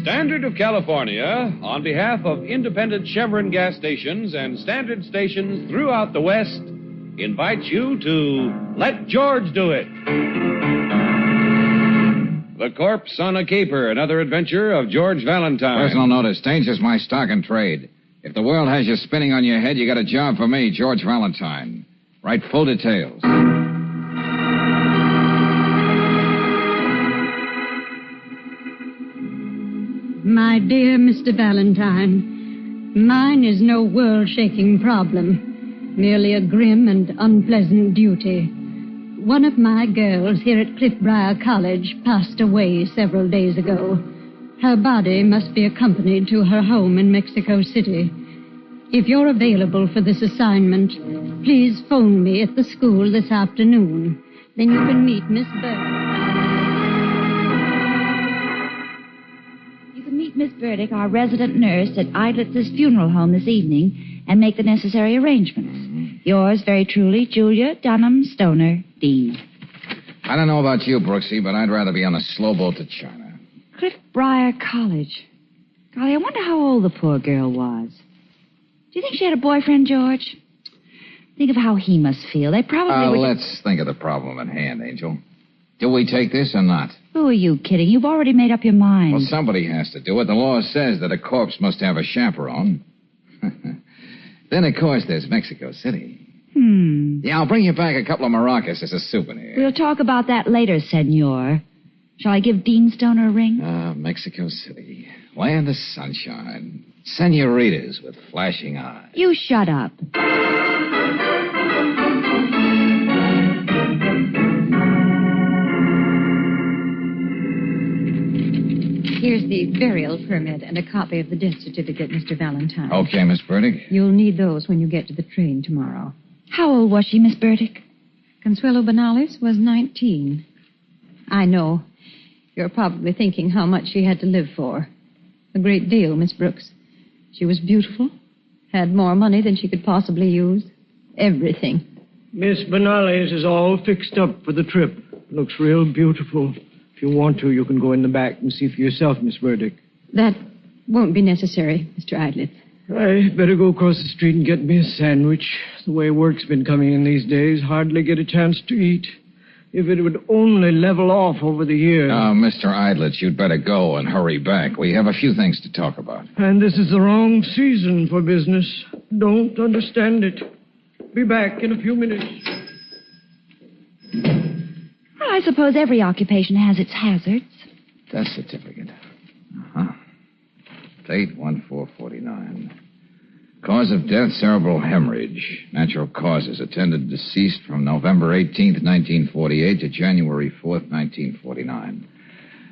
Standard of California, on behalf of independent Chevron gas stations and Standard stations throughout the West, invites you to Let George Do It. The Corpse on a Caper, another adventure of George Valentine. Personal notice, danger's my stock and trade. If the world has you spinning on your head, you got a job for me, George Valentine. Write full details. My dear Mr. Valentine, mine is no world-shaking problem, merely a grim and unpleasant duty. One of my girls here at Cliffbriar College passed away several days ago. Her body must be accompanied to her home in Mexico City. If you're available for this assignment, please phone me at the school this afternoon. Then you can meet Miss Burdick. Meet Miss Burdick, our resident nurse, at Eidlitz's funeral home this evening and make the necessary arrangements. Yours very truly, Julia Dunham Stoner, Dean. I don't know about you, Brooksie, but I'd rather be on a slow boat to China. Cliffbriar College. Golly, I wonder how old the poor girl was. Do you think she had a boyfriend, George? Think of how he must feel. They probably would... Let's think of the problem at hand, Angel. Do we take this or not? Who are you kidding? You've already made up your mind. Well, somebody has to do it. The law says that a corpse must have a chaperone. Then, of course, there's Mexico City. Yeah, I'll bring you back a couple of maracas as a souvenir. We'll talk about that later, senor. Shall I give Dean Stoner a ring? Mexico City. Land of sunshine. Senoritas with flashing eyes. You shut up. Here's the burial permit and a copy of the death certificate, Mr. Valentine. Okay, Miss Burdick. You'll need those when you get to the train tomorrow. How old was she, Miss Burdick? Consuelo Banales was 19. I know. You're probably thinking how much she had to live for. A great deal, Miss Brooks. She was beautiful, had more money than she could possibly use. Everything. Miss Banales is all fixed up for the trip. Looks real beautiful. If you want to, you can go in the back and see for yourself, Miss Burdick. That won't be necessary, Mr. Eidlitz. I better go across the street and get me a sandwich. The way work's been coming in these days, hardly get a chance to eat. If it would only level off over the years. Mr. Eidlitz, you'd better go and hurry back. We have a few things to talk about. And this is the wrong season for business. Don't understand it. Be back in a few minutes. Well, I suppose every occupation has its hazards. Death certificate. Date 1449. Cause of death, cerebral hemorrhage. Natural causes. Attended deceased from November 18th, 1948 to January 4th, 1949.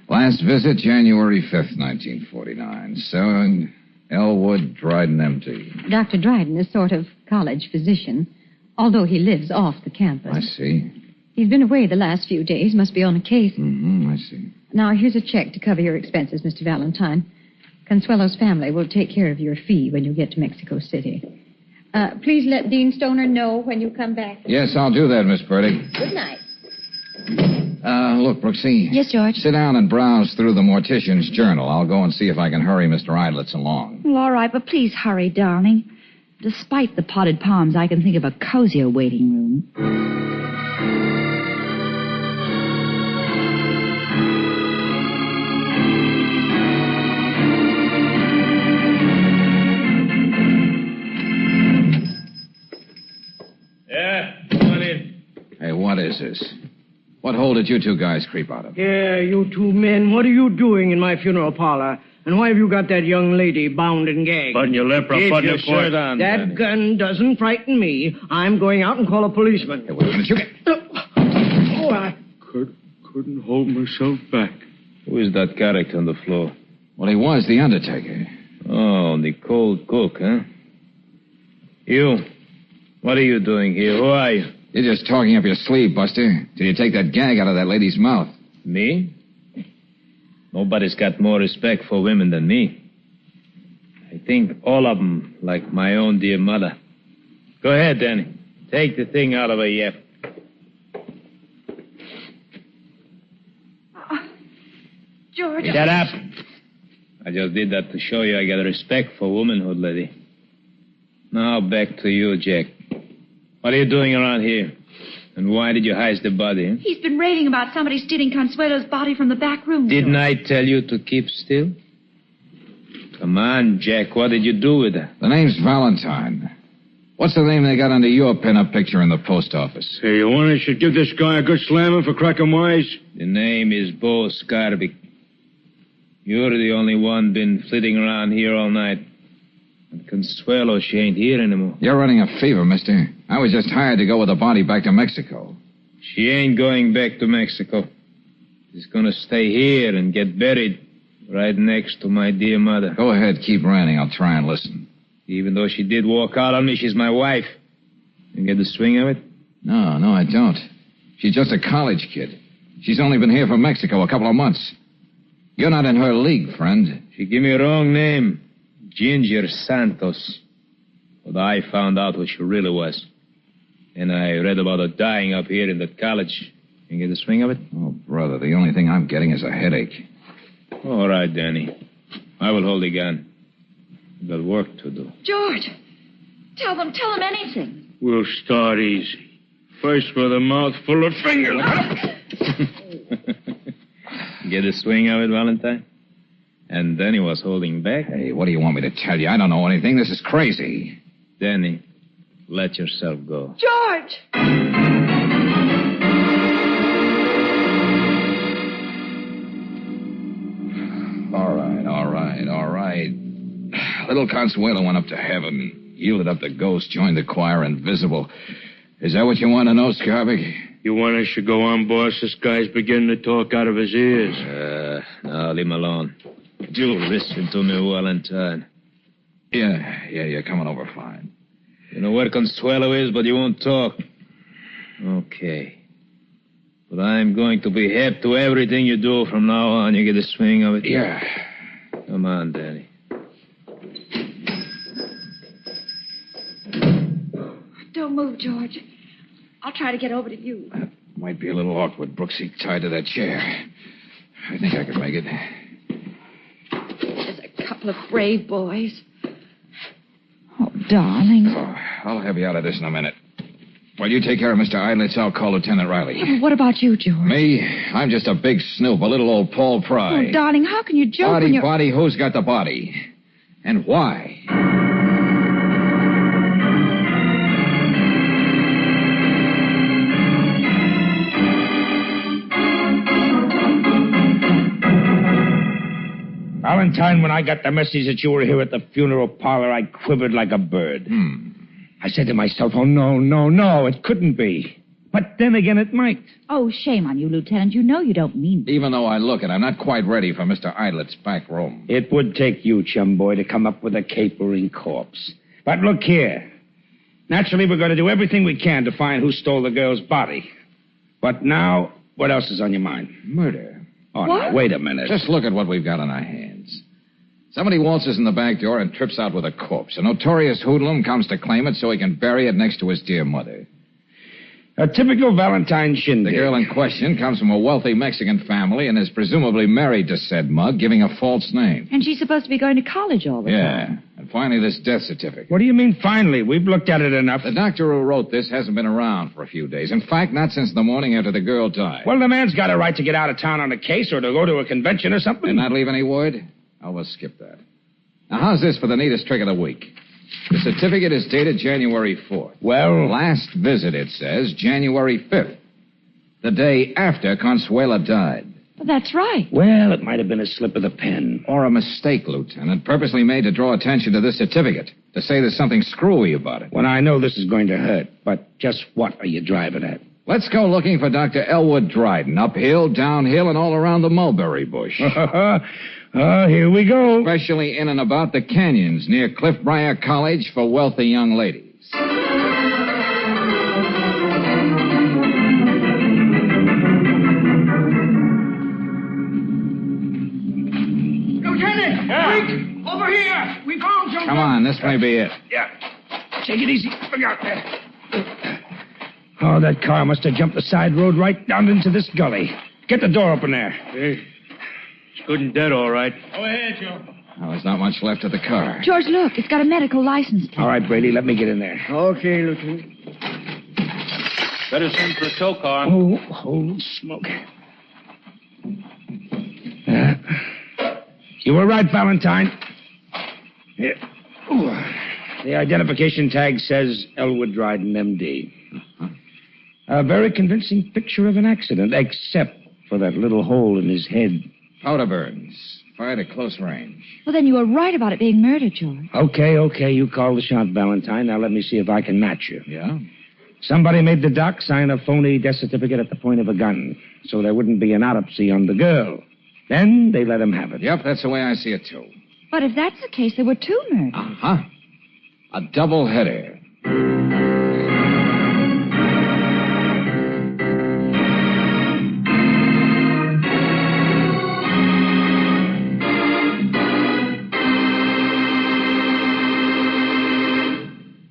Last visit, January 5th, 1949. So, Elwood, Dryden, M.D. Dr. Dryden is sort of college physician, although he lives off the campus. I see. He's been away the last few days, must be on a case. I see. Now, here's a check to cover your expenses, Mr. Valentine. Consuelo's family will take care of your fee when you get to Mexico City. Please let Dean Stoner know when you come back. Yes, I'll do that, Miss Burdick. Good night. Look, Brooksie. Yes, George? Sit down and browse through the mortician's journal. I'll go and see if I can hurry Mr. Eidlitz along. Well, all right, but please hurry, darling. Despite the potted palms, I can think of a cozier waiting room. Hey, what is this? What hole did you two guys creep out of? Yeah, you two men, what are you doing in my funeral parlor? And why have you got that young lady bound and gagged? Putting your lip or putting your shirt on. That gun doesn't frighten me. I'm going out and call a policeman. Hey, wait a minute, you get... Oh, I... Couldn't hold myself back. Who is that character on the floor? Well, he was the Undertaker. Oh, the cold cook, huh? You. What are you doing here? Who are you? You're just talking up your sleeve, Buster, till you take that gag out of that lady's mouth. Me? Nobody's got more respect for women than me. I think all of them like my own dear mother. Go ahead, Danny. Take the thing out of her yep. George. Shut up. I just did that to show you I got respect for womanhood, lady. Now back to you, Jack. What are you doing around here? And why did you hide the body? He's been raving about somebody stealing Consuelo's body from the back room. Didn't I tell you to keep still? Come on, Jack. What did you do with her? The name's Valentine. What's the name they got under your pin-up picture in the post office? Hey, you want I should give this guy a good slamming for cracking wise? The name is Bo Scarby. You're the only one been flitting around here all night. And Consuelo, she ain't here anymore. You're running a fever, mister. I was just hired to go with the body back to Mexico. She ain't going back to Mexico. She's gonna stay here and get buried right next to my dear mother. Go ahead, keep ranting. I'll try and listen. Even though she did walk out on me, she's my wife. You get the swing of it? No, I don't. She's just a college kid. She's only been here from Mexico a couple of months. You're not in her league, friend. She gave me a wrong name. Ginger Santos. But I found out what she really was. And I read about her dying up here in that college. You get the swing of it? Oh, brother, the only thing I'm getting is a headache. All right, Danny. I will hold the gun. We've got work to do. George, tell them anything. We'll start easy. First with a mouthful of fingers. Get the swing of it, Valentine? And then he was holding back. Hey, what do you want me to tell you? I don't know anything. This is crazy. Danny, let yourself go. George! All right. Little Consuelo went up to heaven, yielded up the ghost, joined the choir, invisible. Is that what you want to know, Scarby? You want I should go on, boss? This guy's beginning to talk out of his ears. No, leave him alone. Do listen to me, Valentine. Yeah, you're coming over fine. You know where Consuelo is, but you won't talk. Okay. But I'm going to be hip to everything you do from now on. You get the swing of it? Yeah. Come on, Danny. Don't move, George. I'll try to get over to you. That might be a little awkward, Brooksie, tied to that chair. I think I can make it. There's a couple of brave boys. Oh, darling. Oh, I'll have you out of this in a minute. While you take care of Mr. Idlets, I'll call Lieutenant Riley. Oh, what about you, George? Me? I'm just a big snoop, a little old Paul Pry. Oh, darling, how can you joke when you're... Body, who's got the body? And why? Valentine, when I got the message that you were here at the funeral parlor, I quivered like a bird. I said to myself, oh, no, it couldn't be. But then again, it might. Oh, shame on you, Lieutenant. You know you don't mean that. Even though I look it, I'm not quite ready for Mr. Idlet's back room. It would take you, chum boy, to come up with a capering corpse. But look here. Naturally, we're going to do everything we can to find who stole the girl's body. But now, what else is on your mind? Murder. Oh, now, wait a minute. Just look at what we've got on our hands. Somebody waltzes in the back door and trips out with a corpse. A notorious hoodlum comes to claim it so he can bury it next to his dear mother. A typical Valentine shindig. The girl in question comes from a wealthy Mexican family and is presumably married to said mug, giving a false name. And she's supposed to be going to college all the time. Yeah. And finally, this death certificate. What do you mean, finally? We've looked at it enough. The doctor who wrote this hasn't been around for a few days. In fact, not since the morning after the girl died. Well, the man's got a right to get out of town on a case or to go to a convention or something. Did not leave any word? Oh, we'll skip that. Now, how's this for the neatest trick of the week? The certificate is dated January 4th. Well, last visit, it says, January 5th. The day after Consuelo died. Well, that's right. Well, it might have been a slip of the pen. Or a mistake, Lieutenant, purposely made to draw attention to this certificate. To say there's something screwy about it. Well, I know this is going to hurt, but just what are you driving at? Let's go looking for Dr. Elwood Dryden. Uphill, downhill, and all around the mulberry bush. Here we go. Especially in and about the canyons near Cliffbriar College for wealthy young ladies. Lieutenant! Quick! Over here! We found something! Come on, this may be it. Yeah. Take it easy. Look out there. Oh, that car must have jumped the side road right down into this gully. Get the door open there. Hey, it's good and dead, all right. Go ahead, Joe. Well, there's not much left of the car. George, look. It's got a medical license plate. All right, Brady, let me get in there. Okay, Lieutenant. Better send for a tow car. Oh, holy smoke. You were right, Valentine. Here. Ooh. The identification tag says Elwood Dryden, M.D. A very convincing picture of an accident, except for that little hole in his head. Powder burns. Fired at close range. Well, then you were right about it being murder, George. Okay. You call the shot, Valentine. Now let me see if I can match you. Yeah? Somebody made the doc sign a phony death certificate at the point of a gun, so there wouldn't be an autopsy on the girl. Then they let him have it. Yep, that's the way I see it, too. But if that's the case, there were two murders. Uh-huh. A double header.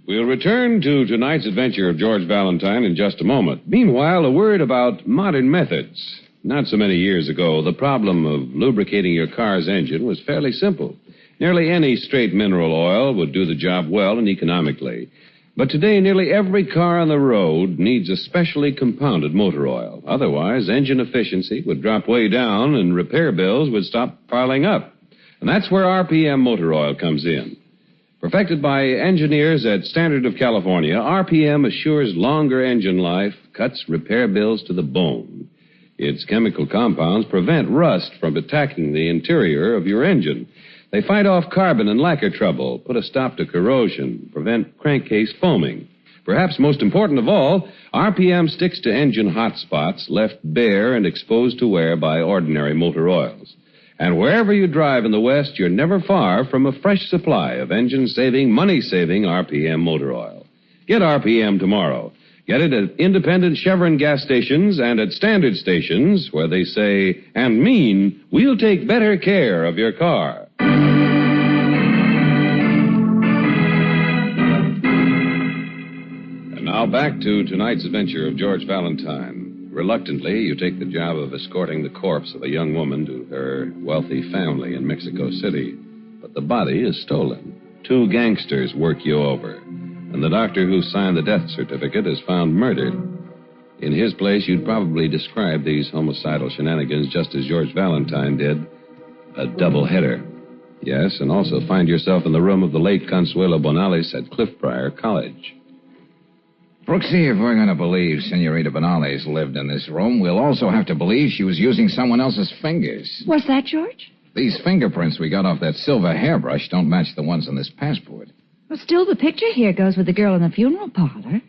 We'll return to tonight's adventure of George Valentine in just a moment. Meanwhile, a word about modern methods. Not so many years ago, the problem of lubricating your car's engine was fairly simple. Nearly any straight mineral oil would do the job well and economically. But today, nearly every car on the road needs a specially compounded motor oil. Otherwise, engine efficiency would drop way down and repair bills would stop piling up. And that's where RPM motor oil comes in. Perfected by engineers at Standard of California, RPM assures longer engine life, cuts repair bills to the bone. Its chemical compounds prevent rust from attacking the interior of your engine. They fight off carbon and lacquer trouble, put a stop to corrosion, prevent crankcase foaming. Perhaps most important of all, RPM sticks to engine hot spots left bare and exposed to wear by ordinary motor oils. And wherever you drive in the West, you're never far from a fresh supply of engine-saving, money-saving RPM motor oil. Get RPM tomorrow. Get it at independent Chevron gas stations and at standard stations where they say and mean, we'll take better care of your car. And now back to tonight's adventure of George Valentine. Reluctantly, you take the job of escorting the corpse of a young woman to her wealthy family in Mexico City. But the body is stolen. Two gangsters work you over. And the doctor who signed the death certificate is found murdered. In his place, you'd probably describe these homicidal shenanigans just as George Valentine did. A doubleheader. Yes, and also find yourself in the room of the late Consuelo Bonales at Cliffbriar College. Brooksie, if we're going to believe Senorita Bonales lived in this room, we'll also have to believe she was using someone else's fingers. What's that, George? These fingerprints we got off that silver hairbrush don't match the ones on this passport. Well, still, the picture here goes with the girl in the funeral parlor.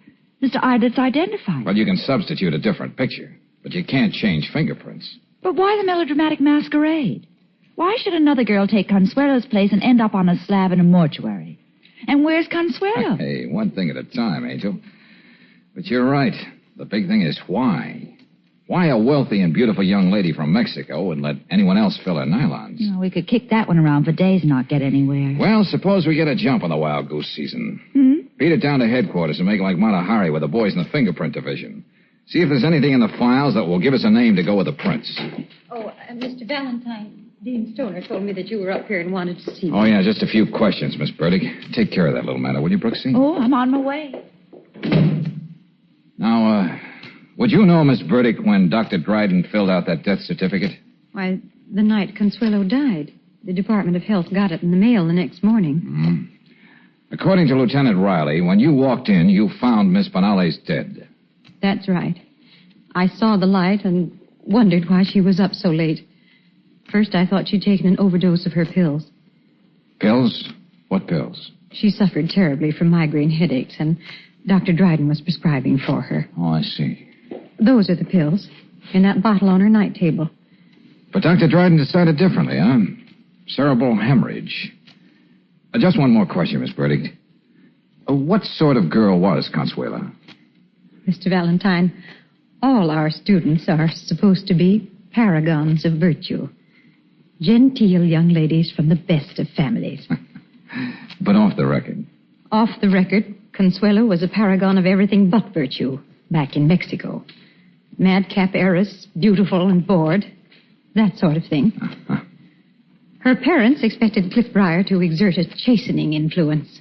Mr. Idlett's identified. Well, you can substitute a different picture, but you can't change fingerprints. But why the melodramatic masquerade? Why should another girl take Consuelo's place and end up on a slab in a mortuary? And where's Consuelo? Hey, one thing at a time, Angel. But you're right. The big thing is why. Why a wealthy and beautiful young lady from Mexico would let anyone else fill her nylons? You know, we could kick that one around for days and not get anywhere. Well, suppose we get a jump on the wild goose season. Beat it down to headquarters and make like Mata Hari with the boys in the fingerprint division. See if there's anything in the files that will give us a name to go with the prints. Oh, Mr. Valentine, Dean Stoner told me that you were up here and wanted to see me. Oh, yeah, just a few questions, Miss Burdick. Take care of that little matter, will you, Brooksie? Oh, I'm on my way. Now, would you know, Miss Burdick, when Dr. Dryden filled out that death certificate? Why, the night Consuelo died. The Department of Health got it in the mail the next morning. According to Lieutenant Riley, when you walked in, you found Miss Bonales dead. That's right. I saw the light and wondered why she was up so late. First, I thought she'd taken an overdose of her pills. Pills? What pills? She suffered terribly from migraine headaches, and Dr. Dryden was prescribing for her. Oh, I see. Those are the pills, in that bottle on her night table. But Dr. Dryden decided differently, huh? Cerebral hemorrhage. Just one more question, Miss Burdick. What sort of girl was Consuelo? Mr. Valentine, all our students are supposed to be paragons of virtue. Genteel young ladies from the best of families. But off the record. Off the record, Consuelo was a paragon of everything but virtue back in Mexico. Madcap heiress, beautiful and bored, that sort of thing. Her parents expected Cliff Briar to exert a chastening influence.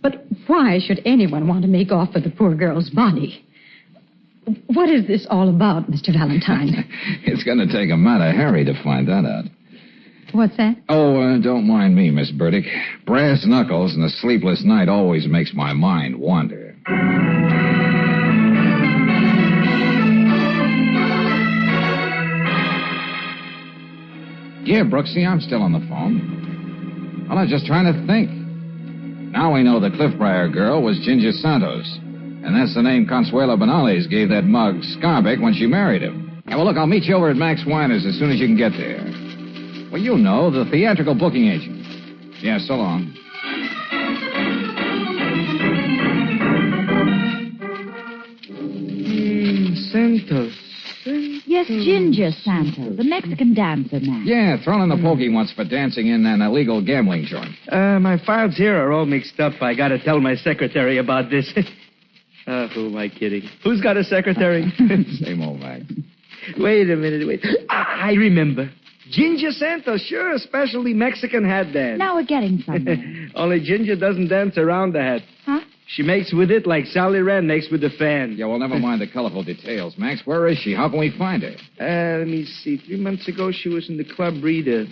But why should anyone want to make off with the poor girl's body? What is this all about, Mr. Valentine? It's going to take a mighty Harry to find that out. What's that? Oh, don't mind me, Miss Burdick. Brass knuckles and a sleepless night always makes my mind wander. Yeah, Brooksie, I'm still on the phone. Well, I was just trying to think. Now we know the Cliff Briar girl was Ginger Santos. And that's the name Consuelo Benales gave that mug Scarbeck when she married him. Yeah, well, look, I'll meet you over at Max Weiner's as soon as you can get there. Well, you know, the theatrical booking agent. Yeah, so long. Santos. Yes, Ginger Santos, the Mexican dancer man. Yeah, thrown in the pokey once for dancing in an illegal gambling joint. My files here are all mixed up. I got to tell my secretary about this. Who am I kidding? Who's got a secretary? Same old Max. Wait a minute, wait. I remember. Ginger Santos, sure, especially Mexican hat dance. Now we're getting somewhere. Only Ginger doesn't dance around the hat. Huh? She makes with it like Sally Rand makes with the fan. Yeah, well, never mind the colorful details. Max, where is she? How can we find her? Let me see. 3 months ago, she was in the Club Reader.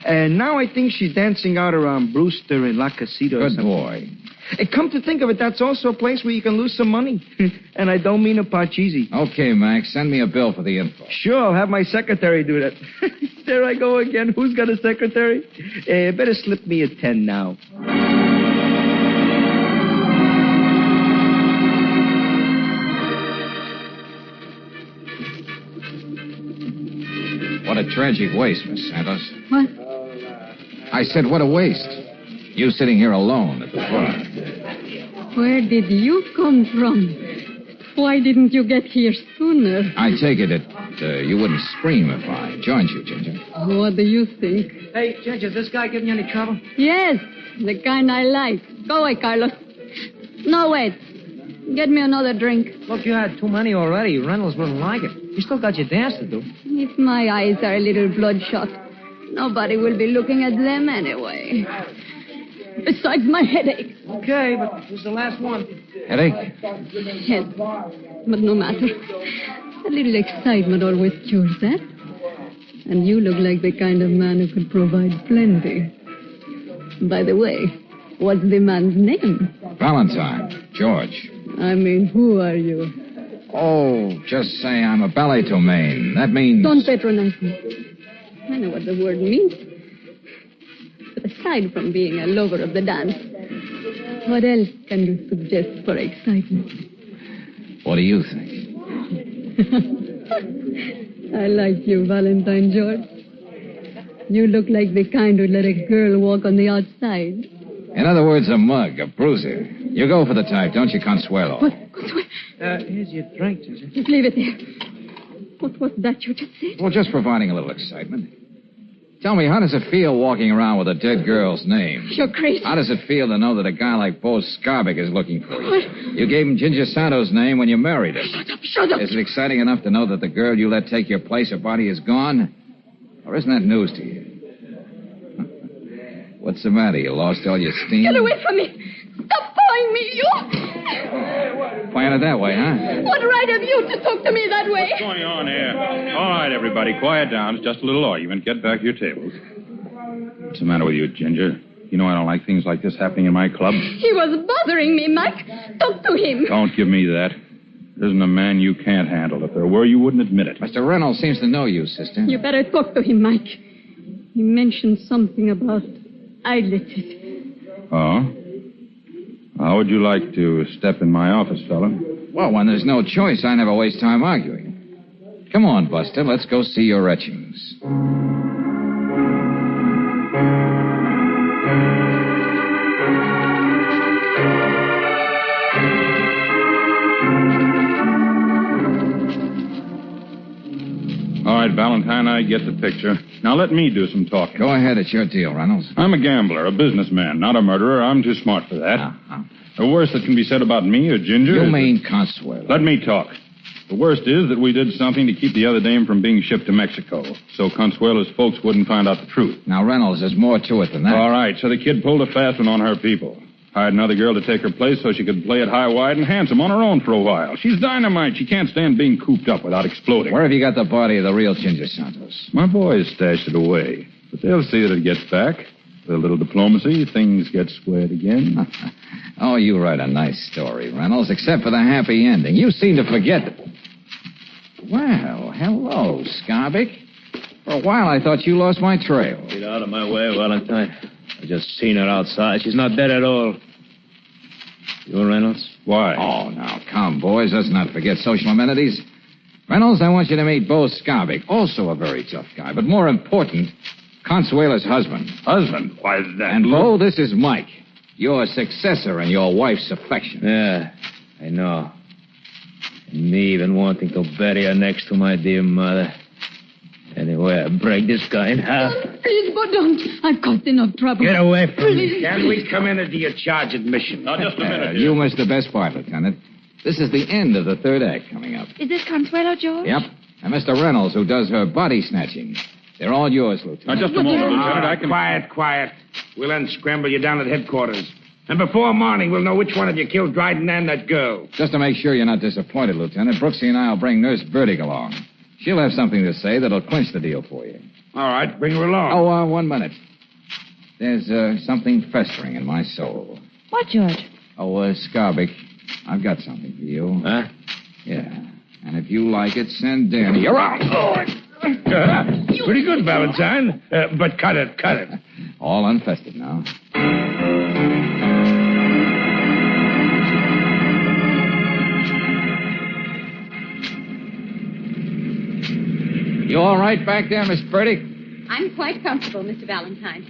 And now I think she's dancing out around Brewster and La Casita or Good something. boy. Come to think of it, that's also a place where you can lose some money. And I don't mean a parcheesi. Okay, Max, send me a bill for the info. Sure, I'll have my secretary do that. There I go again. Who's got a secretary? Better slip me a 10 now. What a tragic waste, Miss Santos. What? I said, what a waste. You sitting here alone at the bar. Where did you come from? Why didn't you get here sooner? I take it that you wouldn't scream if I joined you, Ginger. What do you think? Hey, Ginger, is this guy giving you any trouble? Yes, the kind I like. Go away, Carlos. No, wait. Get me another drink. Look, you had too many already. Reynolds wouldn't like it. You still got your dance to do. If my eyes are a little bloodshot, nobody will be looking at them anyway. Besides my headache. Okay, but this is the last one. Headache? Yes, but no matter. A little excitement always cures that. And you look like the kind of man who could provide plenty. By the way, what's the man's name? Valentine. George. I mean, who are you? Oh, just say I'm a ballet-tomaine. That means... Don't patronize me. I know what the word means. But aside from being a lover of the dance, what else can you suggest for excitement? What do you think? I like you, Valentine George. You look like the kind who'd let a girl walk on the outside. In other words, a mug, a bruiser. You go for the type, don't you, Consuelo? What? Here's your drink, Ginger. Just leave it there. What was that you just said? Well, just providing a little excitement. Tell me, how does it feel walking around with a dead girl's name? You're crazy. How does it feel to know that a guy like Bo Scarbeck is looking for you? What? You gave him Ginger Santos' name when you married him. Shut up. Is it exciting enough to know that the girl you let take your place, her body is gone? Or isn't that news to you? What's the matter? You lost all your steam? Get away from me. Stop pawing me, you. Playing it that way, huh? What right have you to talk to me that way? What's going on here? All right, everybody, quiet down. It's just a little argument. Get back to your tables. What's the matter with you, Ginger? You know I don't like things like this happening in my club. He was bothering me, Mike. Talk to him. Don't give me that. There isn't a man you can't handle. If there were, you wouldn't admit it. Mr. Reynolds seems to know you, sister. You better talk to him, Mike. He mentioned something about eyelids. Oh? How would you like to step in my office, fella? Well, when there's no choice, I never waste time arguing. Come on, Buster. Let's go see your etchings. All right, Valentine, I get the picture. Now let me do some talking. Go ahead. It's your deal, Reynolds. I'm a gambler, a businessman, not a murderer. I'm too smart for that. Uh-huh. The worst that can be said about me or Ginger You is... mean Consuelo. Let me talk. The worst is that we did something to keep the other dame from being shipped to Mexico, so Consuelo's folks wouldn't find out the truth. Now, Reynolds, there's more to it than that. All right, so the kid pulled a fast one on her people. Hired another girl to take her place so she could play it high, wide, and handsome on her own for a while. She's dynamite. She can't stand being cooped up without exploding. Where have you got the body of the real Ginger Santos? My boys stashed it away. But they'll see that it gets back. With a little diplomacy, things get squared again. Oh, you write a nice story, Reynolds, except for the happy ending. You seem to forget that... Well, hello, Scarbick. For a while, I thought you lost my trail. Get out of my way, Valentine. I just seen her outside. She's not dead at all. You, Reynolds? Why? Oh, now, come, boys. Let's not forget social amenities. Reynolds, I want you to meet Bo Scarbick, also a very tough guy, but more important, Consuela's husband. Husband? Why, that... And, Bo, this is Mike, your successor in your wife's affection. Yeah, I know. And me even wanting to bury her next to my dear mother. Anyway, I break this guy in half. Please, Bo, don't. I've caused enough trouble. Get away from me. Can we come in and do your charge admission? Now, just a minute. You missed the best part, Lieutenant. This is the end of the third act coming up. Is this Consuelo, George? Yep. And Mr. Reynolds, who does her body snatching. They're all yours, Lieutenant. Now, just a moment, Lieutenant. I can... Quiet. We'll unscramble you down at headquarters. And before morning, we'll know which one of you killed Dryden and that girl. Just to make sure you're not disappointed, Lieutenant, Brooksie and I will bring Nurse Burdick along. She'll have something to say that'll clinch the deal for you. All right, bring her along. Oh, 1 minute. There's something festering in my soul. What, George? Oh, Scarbick, I've got something for you. Huh? Yeah. And if you like it, send Danny. You're out. Pretty good, Valentine. But cut it. All unfested now. You all right back there, Miss Burdick? I'm quite comfortable, Mr. Valentine.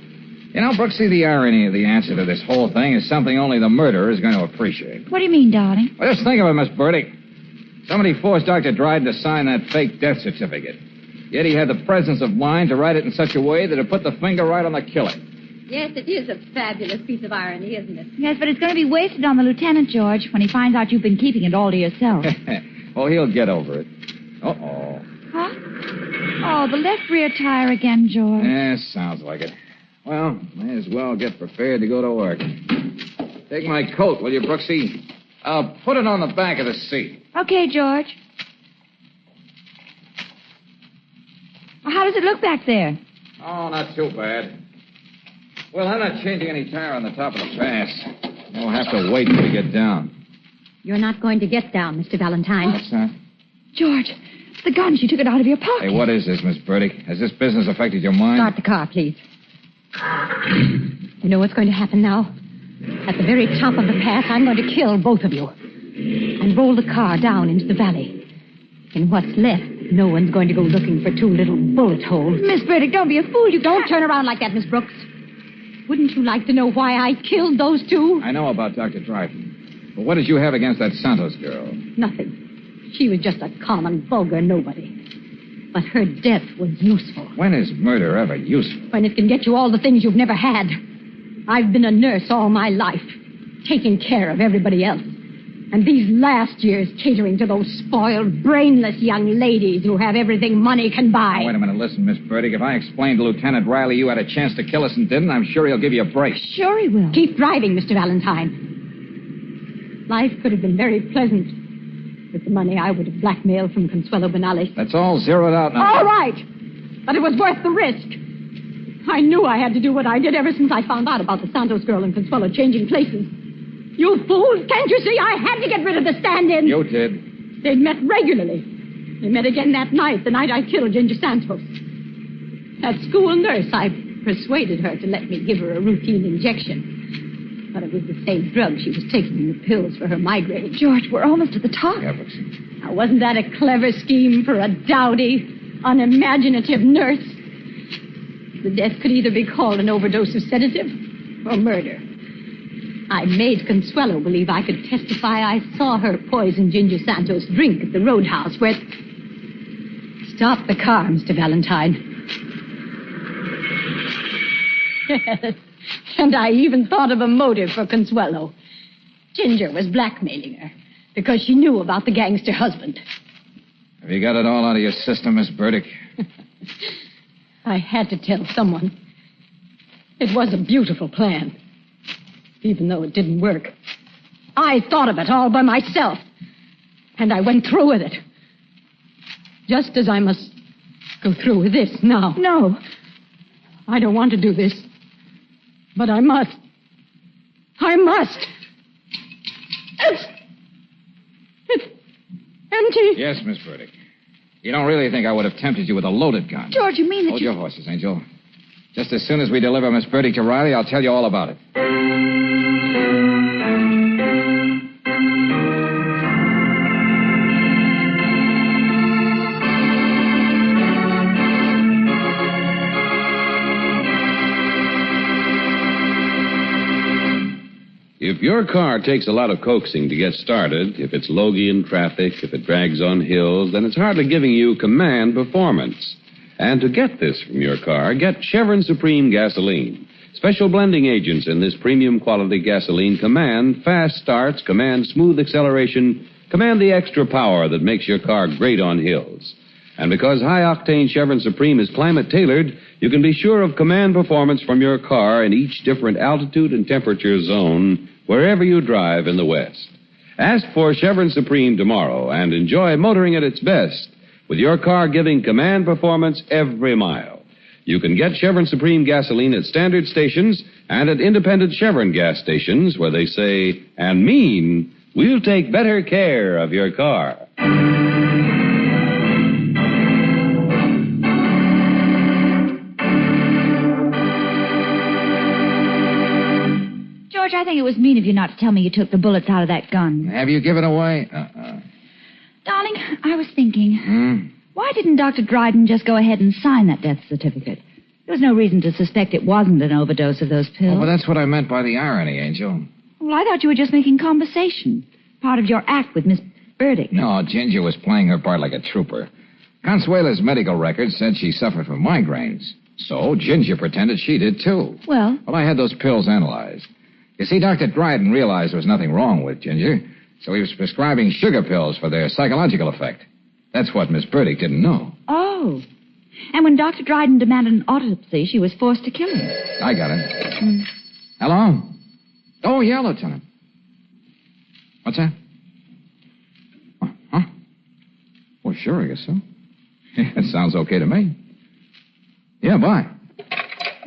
You know, Brooksie, the irony of the answer to this whole thing is something only the murderer is going to appreciate. What do you mean, darling? Well, just think of it, Miss Burdick. Somebody forced Dr. Dryden to sign that fake death certificate. Yet he had the presence of mind to write it in such a way that it put the finger right on the killer. Yes, it is a fabulous piece of irony, isn't it? Yes, but it's going to be wasted on the lieutenant, George, when he finds out you've been keeping it all to yourself. Oh, he'll get over it. Uh-oh. Huh? Oh, the left rear tire again, George. Yeah, sounds like it. Well, may as well get prepared to go to work. Take my coat, will you, Brooksie? Put it on the back of the seat. Okay, George. Well, how does it look back there? Oh, not too bad. Well, I'm not changing any tire on the top of the pass. We'll have to wait till we get down. You're not going to get down, Mr. Valentine. What's that? George, the gun. She took it out of your pocket. Hey, what is this, Miss Burdick? Has this business affected your mind? Start the car, please. You know what's going to happen now? At the very top of the pass, I'm going to kill both of you. And roll the car down into the valley. And what's left, no one's going to go looking for two little bullet holes. Miss Burdick, don't be a fool. You Don't turn around like that, Miss Brooks. Wouldn't you like to know why I killed those two? I know about Dr. Dryden. But what did you have against that Santos girl? Nothing. She was just a common, vulgar nobody. But her death was useful. When is murder ever useful? When it can get you all the things you've never had. I've been a nurse all my life, taking care of everybody else. And these last years catering to those spoiled, brainless young ladies who have everything money can buy. Now, wait a minute. Listen, Miss Burdick. If I explained to Lieutenant Riley you had a chance to kill us and didn't, I'm sure he'll give you a break. Sure he will. Keep driving, Mr. Valentine. Life could have been very pleasant with the money I would have blackmailed from Consuelo Benales. That's all zeroed out now. All right. But it was worth the risk. I knew I had to do what I did ever since I found out about the Santos girl and Consuelo changing places. You fools, can't you see I had to get rid of the stand-in? You did. They'd met regularly. They met again that night, the night I killed Ginger Santos. That school nurse, I persuaded her to let me give her a routine injection. But it was the same drug she was taking in the pills for her migraine. George, we're almost at the top. Yeah, but... Now, wasn't that a clever scheme for a dowdy, unimaginative nurse? The death could either be called an overdose of sedative or murder. I made Consuelo believe I could testify I saw her poison Ginger Santos' drink at the roadhouse where... Stop the car, Mr. Valentine. Yes, and I even thought of a motive for Consuelo. Ginger was blackmailing her because she knew about the gangster husband. Have you got it all out of your system, Miss Burdick? I had to tell someone. It was a beautiful plan. Even though it didn't work. I thought of it all by myself. And I went through with it. Just as I must go through with this now. No. I don't want to do this. But I must. I must. It's empty. Yes, Miss Burdick. You don't really think I would have tempted you with a loaded gun? George, you mean that Hold your horses, Angel. Just as soon as we deliver Miss Burdick to Riley, I'll tell you all about it. If your car takes a lot of coaxing to get started, if it's logy in traffic, if it drags on hills, then it's hardly giving you command performance. And to get this from your car, get Chevron Supreme gasoline. Special blending agents in this premium quality gasoline command fast starts, command smooth acceleration, command the extra power that makes your car great on hills. And because high-octane Chevron Supreme is climate-tailored, you can be sure of command performance from your car in each different altitude and temperature zone wherever you drive in the West. Ask for Chevron Supreme tomorrow and enjoy motoring at its best with your car giving command performance every mile. You can get Chevron Supreme gasoline at standard stations and at independent Chevron gas stations where they say and mean, we'll take better care of your car. George, I think it was mean of you not to tell me you took the bullets out of that gun. Have you given away? Darling, I was thinking, why didn't Dr. Dryden just go ahead and sign that death certificate? There was no reason to suspect it wasn't an overdose of those pills. Oh, but that's what I meant by the irony, Angel. Well, I thought you were just making conversation. Part of your act with Miss Burdick. No, Ginger was playing her part like a trooper. Consuela's medical records said she suffered from migraines. So Ginger pretended she did, too. Well, I had those pills analyzed. You see, Dr. Dryden realized there was nothing wrong with Ginger, so he was prescribing sugar pills for their psychological effect. That's what Miss Burdick didn't know. Oh. And when Dr. Dryden demanded an autopsy, she was forced to kill him. I got it. Hello? Oh, yeah, Lieutenant. What's that? Huh? Well, sure, I guess so. That sounds okay to me. Yeah, bye.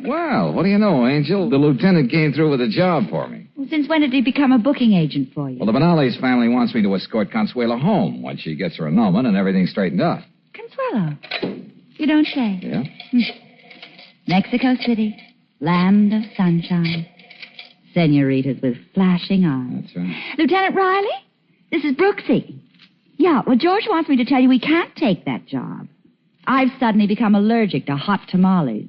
Well, what do you know, Angel? The lieutenant came through with a job for me. Well, since when did he become a booking agent for you? Well, the Benales family wants me to escort Consuela home once she gets her annulment and everything's straightened out. Consuelo? You don't say. Yeah? Mexico City, land of sunshine. Senoritas with flashing eyes. That's right. Lieutenant Riley, this is Brooksie. Yeah, well, George wants me to tell you we can't take that job. I've suddenly become allergic to hot tamales.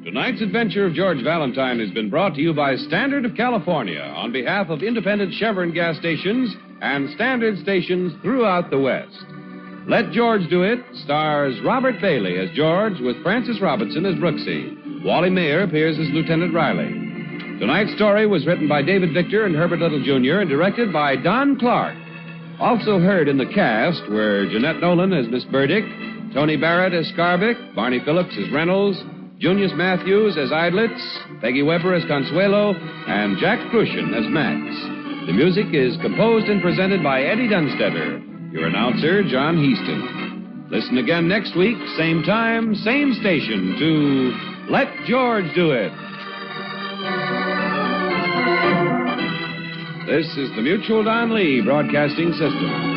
Tonight's adventure of George Valentine has been brought to you by Standard of California on behalf of independent Chevron gas stations and standard stations throughout the West. Let George Do It stars Robert Bailey as George with Frances Robinson as Brooksie. Wally Maher appears as Lieutenant Riley. Tonight's story was written by David Victor and Herbert Little Jr. and directed by Don Clark. Also heard in the cast were Jeanette Nolan as Miss Burdick, Tony Barrett as Scarbick, Barney Phillips as Reynolds, Junius Matthews as Idlitz, Peggy Weber as Consuelo, and Jack Crucian as Max. The music is composed and presented by Eddie Dunstetter. Your announcer, John Heaston. Listen again next week, same time, same station, to Let George Do It. This is the Mutual Don Lee Broadcasting System.